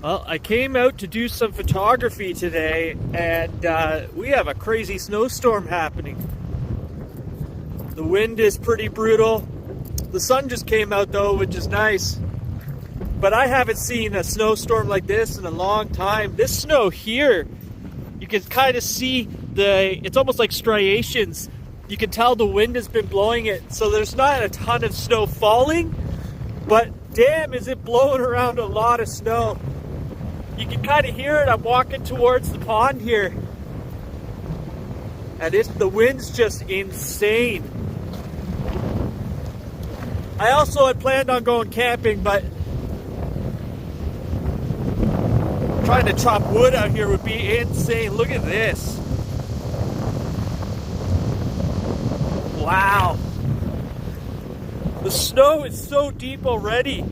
Well, I came out to do some photography today, and we have a crazy snowstorm happening. The wind is pretty brutal. The sun just came out though, which is nice. But I haven't seen a snowstorm like this in a long time. This snow here, you can kind of see it's almost like striations. You can tell the wind has been blowing it. So there's not a ton of snow falling, but damn, is it blowing around a lot of snow. You can kind of hear it. I'm walking towards the pond here, and the wind's just insane. I also had planned on going camping, but trying to chop wood out here would be insane. Look at this. Wow. The snow is so deep already.